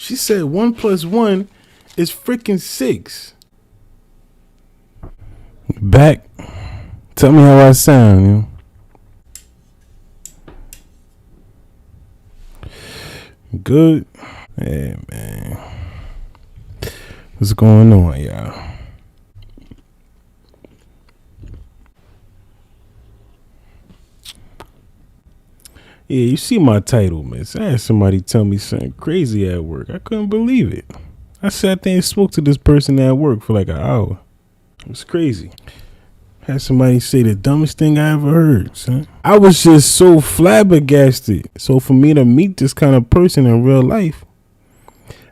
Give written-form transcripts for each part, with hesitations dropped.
She said 1 plus 1 is freaking 6. Back. Tell me how I sound, you know. Good. Yeah, man. What's going on, y'all? Yeah, you see my title, miss. I had somebody tell me something crazy at work. I couldn't believe it. I sat there and spoke to this person at work for like an hour. It was crazy. Had somebody say the dumbest thing I ever heard, son. I was just so flabbergasted. So for me to meet this kind of person in real life,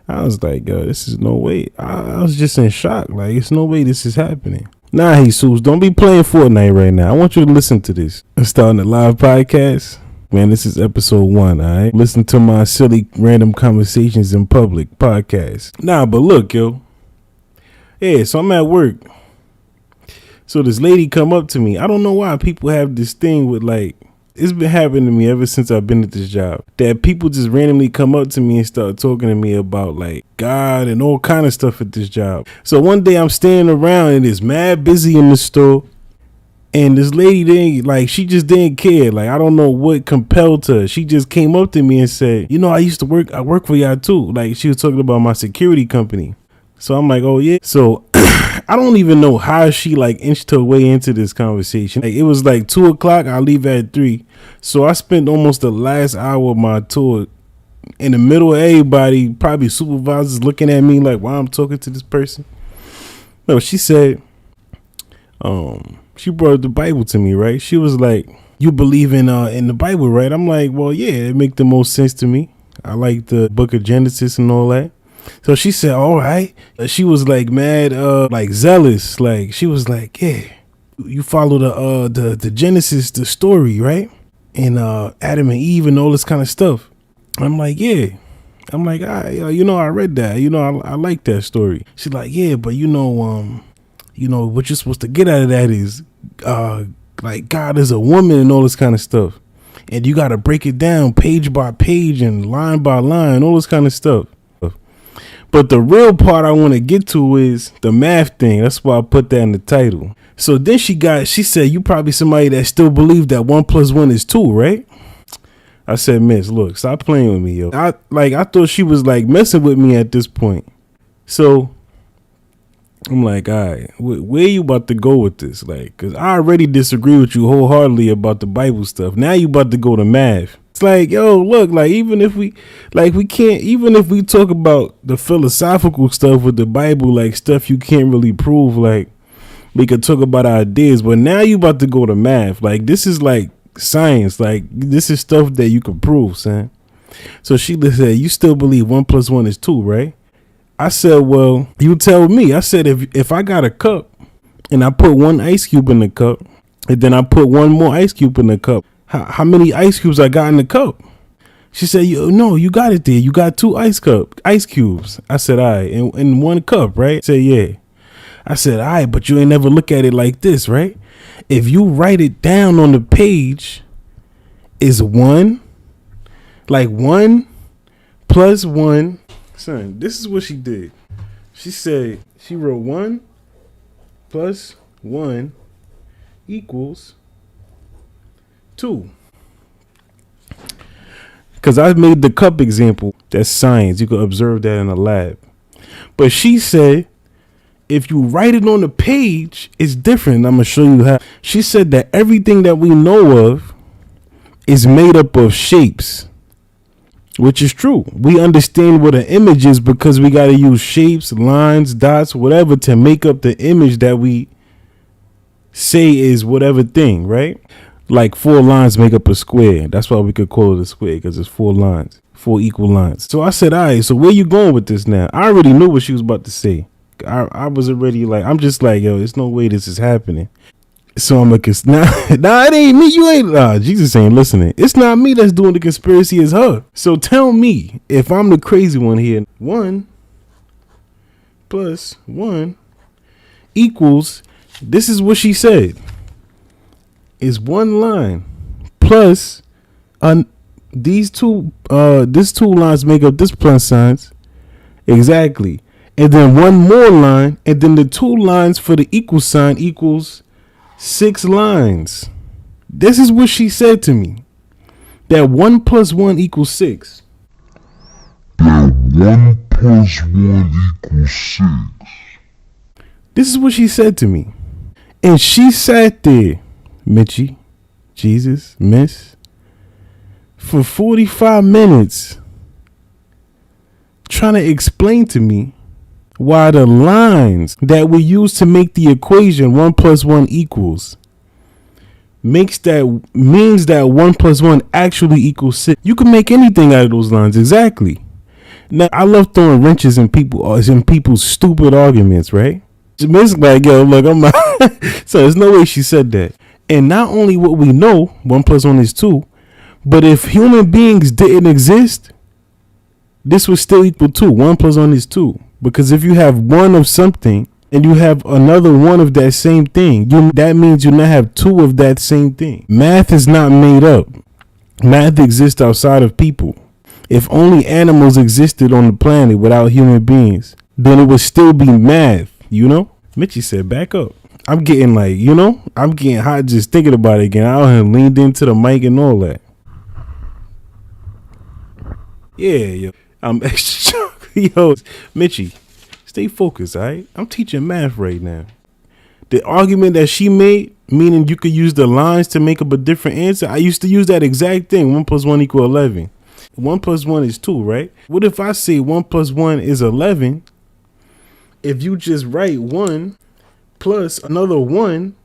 I was like, yo, this is no way. I was just in shock. Like, it's no way this is happening. Nah, Jesus, don't be playing Fortnite right now. I want you to listen to this. I'm starting a live podcast. Man, this is episode 1, all right? Listen to my silly random conversations in public podcast. Nah, but look, yo. Yeah, so I'm at work. So this lady come up to me. I don't know why people have this thing with like, it's been happening to me ever since I've been at this job. That people just randomly come up to me and start talking to me about like God and all kind of stuff at this job. So one day I'm standing around and it's mad busy in the store. And this lady didn't, like, she just didn't care. Like, I don't know what compelled her. She just came up to me and said, you know, I work for y'all too. Like, she was talking about my security company. So I'm like, oh yeah. So I don't even know how she like inched her way into this conversation. Like, it was like 2:00. I leave at 3. So I spent almost the last hour of my tour in the middle of everybody, probably supervisors looking at me like, why I'm talking to this person. No, she said, she brought the Bible to me, right? She was like, you believe in the Bible, right? I'm like, well, yeah, it make the most sense to me. I like the book of Genesis and all that. So she said, all right. She was like mad, like zealous. Like, she was like, yeah, you follow the Genesis, the story, right? And Adam and Eve and all this kind of stuff. I'm like, yeah. I'm like, you know, I read that. You know, I like that story. She's like, yeah, but you know, what you're supposed to get out of that is like God is a woman and all this kind of stuff. And you got to break it down page by page and line by line, all this kind of stuff. But the real part I want to get to is the math thing. That's why I put that in the title. So then she said, you probably somebody that still believe that 1 plus 1 is 2, right? I said, miss, look, stop playing with me, yo. I thought she was like messing with me at this point. So I'm like, all right, where you about to go with this? Like, because I already disagree with you wholeheartedly about the Bible stuff. Now you about to go to math. It's like, yo, look, like, even if we talk about the philosophical stuff with the Bible, like stuff you can't really prove, like we could talk about ideas, but now you about to go to math. Like, this is like science. Like, this is stuff that you can prove, son. So she said, you still believe 1 plus 1 is 2, right? I said, well, you tell me. I said, if I got a cup and I put 1 ice cube in the cup and then I put 1 more ice cube in the cup, how many ice cubes I got in the cup? She said, no, you got it there. You got 2 ice cubes. I said, all right, in 1 cup, right? Say, yeah. I said, all right, but you ain't never look at it like this, right? If you write it down on the page, is 1, like 1 plus 1. Son, this is what she did. She said, she wrote 1 plus 1 equals 2. Because I made the cup example. That's science. You could observe that in a lab. But she said, if you write it on the page, it's different. I'm going to show you how. She said that everything that we know of is made up of shapes, which is true. We understand what an image is because we got to use shapes, lines, dots, whatever to make up the image that we say is whatever thing, right? Like 4 lines make up a square. That's why we could call it a square, because it's 4 lines, 4 equal lines. So I said, all right, so where you going with this now? I already knew what she was about to say. I was already like, I'm just like, yo, there's no way this is happening. So I'm like, nah, it ain't me. You ain't, Jesus ain't listening. It's not me that's doing the conspiracy, it's her. So tell me if I'm the crazy one here. 1 plus 1 equals, this is what she said, is 1 line plus this 2 lines make up this plus signs, Exactly. And then one more line, and then the two lines for the equal sign equals 6 lines. This is what she said to me. That 1 plus 1 equals 6. That 1 plus 1 equals 6. This is what she said to me. And she sat there, Mitchie, Jesus, Miss, for 45 minutes trying to explain to me why the lines that we use to make the equation 1 plus 1 equals means that 1 plus 1 actually equals 6. You can make anything out of those lines. Exactly. Now, I love throwing wrenches in people's stupid arguments, right? Miss like, yo, look, I'm not. So there's no way she said that. And not only what we know, 1 plus 1 is 2, but if human beings didn't exist, this would still equal 2. 1 plus 1 is 2. Because if you have one of something and you have another one of that same thing, that means you now have 2 of that same thing. Math is not made up. Math exists outside of people. If only animals existed on the planet without human beings, then it would still be math, you know? Mitchie said, back up. I'm getting like, I'm getting hot just thinking about it again. I had leaned into the mic and all that. Yeah, yo. I'm extra. Yo, Mitchie, stay focused, all right? I'm teaching math right now. The argument that she made, meaning you could use the lines to make up a different answer, I used to use that exact thing. 1 plus 1 equals 11. 1 plus 1 is 2, right? What if I say 1 plus 1 is 11? If you just write 1 plus another 1,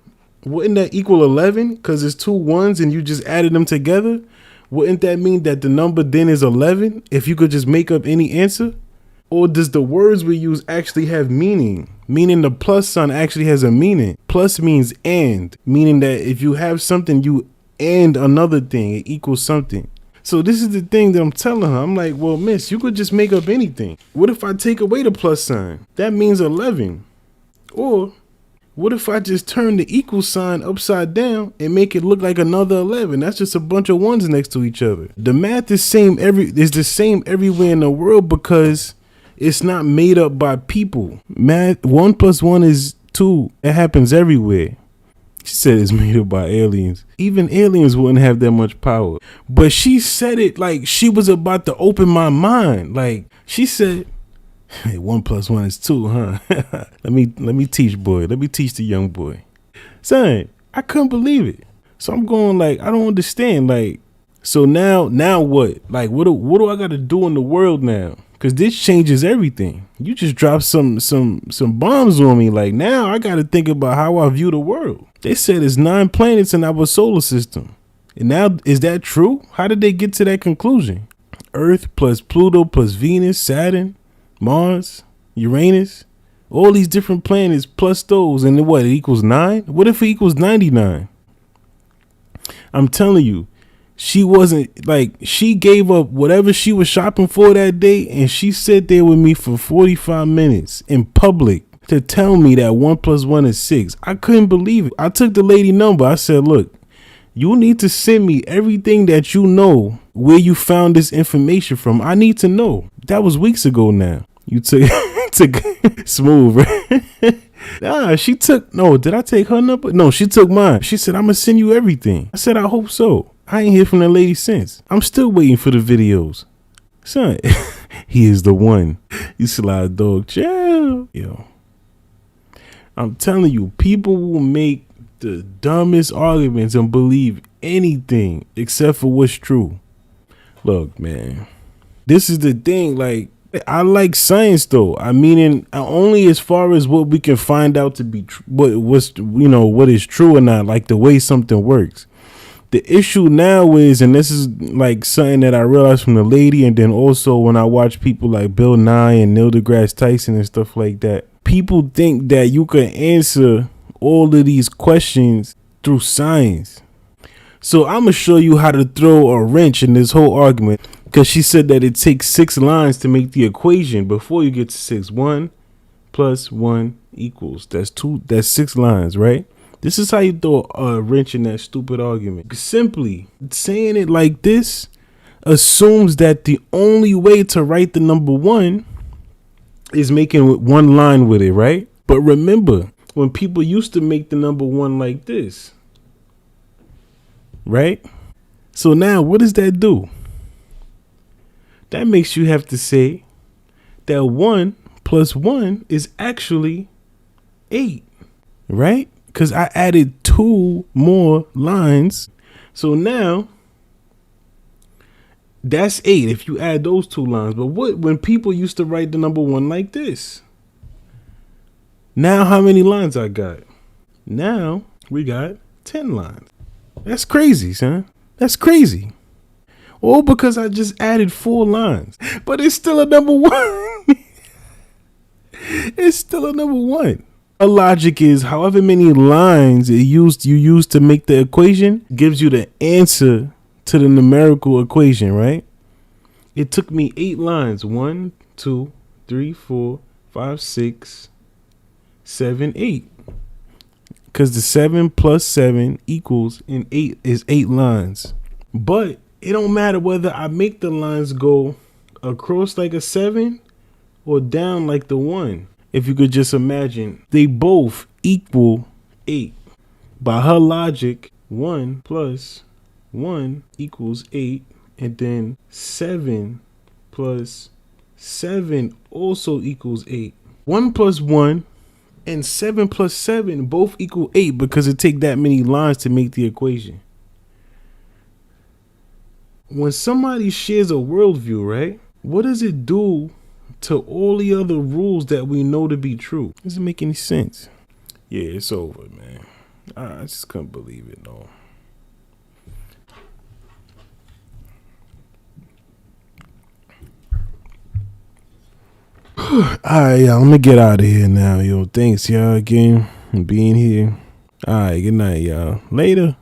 wouldn't that equal 11? Because it's 2 1s and you just added them together. Wouldn't that mean that the number then is 11 if you could just make up any answer? Or does the words we use actually have meaning? Meaning the plus sign actually has a meaning. Plus means and, meaning that if you have something, you and another thing, it equals something. So this is the thing that I'm telling her. I'm like, well, miss, you could just make up anything. What if I take away the plus sign? That means 11. Or what if I just turn the equal sign upside down and make it look like another 11? That's just a bunch of ones next to each other. The math is the same everywhere in the world because it's not made up by people. Math 1 plus 1 is 2. It happens everywhere. She said it's made up by aliens. Even aliens wouldn't have that much power. But she said it like she was about to open my mind. Like she said, hey, 1 plus 1 is 2, huh? Let me teach, boy. Let me teach the young boy. Son, I couldn't believe it. So I'm going like, I don't understand. Like, so now what? Like, what do I got to do in the world now? Because this changes everything. You just dropped some bombs on me. Like, now I got to think about how I view the world. They said there's 9 planets in our solar system. And now, is that true? How did they get to that conclusion? Earth plus Pluto plus Venus, Saturn, Mars, Uranus, all these different planets plus those. And then what? It equals 9? What if it equals 99? I'm telling you. She wasn't like, she gave up whatever she was shopping for that day, and she sat there with me for 45 minutes in public to tell me that 1 plus 1 is 6. I couldn't believe it. I took the lady number. I said, look, you need to send me everything that you know where you found this information from. I need to know. That was weeks ago now. You took smooth, right? Nah, did I take her number? No, she took mine. She said, I'm going to send you everything. I said, I hope so. I ain't hear from that lady since. I'm still waiting for the videos. Son, he is the one. You slide dog. Chill. Yo. I'm telling you, people will make the dumbest arguments and believe anything except for what's true. Look, man. This is the thing. Like, I like science though. I mean, only as far as what we can find out to be what is true or not, like the way something works. The issue now is, and this is like something that I realized from the lady, and then also when I watch people like Bill Nye and Neil deGrasse Tyson and stuff like that, people think that you can answer all of these questions through science. So I'm gonna show you how to throw a wrench in this whole argument, because she said that it takes 6 lines to make the equation before you get to 6. 1 plus 1 equals. That's 6 lines, right? This is how you throw a wrench in that stupid argument. Simply saying it like this assumes that the only way to write the number 1 is making one line with it, right? But remember, when people used to make the number 1 like this, right? So now what does that do? That makes you have to say that 1 plus 1 is actually 8, right? Because I added 2 more lines. So now that's 8 if you add those 2 lines. But what when people used to write the number 1 like this? Now how many lines I got? Now we got 10 lines. That's crazy, son. That's crazy. All because I just added 4 lines. But it's still a number 1. It's still a number 1. A logic is however many lines you use to make the equation gives you the answer to the numerical equation, right? It took me 8 lines. 1, 2, 3, 4, 5, 6, 7, 8. Because the 7 plus 7 equals and 8 is 8 lines. But it don't matter whether I make the lines go across like a 7 or down like the 1. If you could just imagine, they both equal 8. By her logic, 1 plus 1 equals 8. And then 7 plus 7 also equals 8. 1 plus 1 and 7 plus 7 both equal 8 because it take that many lines to make the equation. When somebody shares a worldview, right? What does it do to all the other rules that we know to be true? Doesn't make any sense. Yeah, it's over, man. I just couldn't believe it, no. Alright, y'all, I'm gonna get out of here now, yo. Thanks, y'all, again, for being here. Alright, good night, y'all. Later.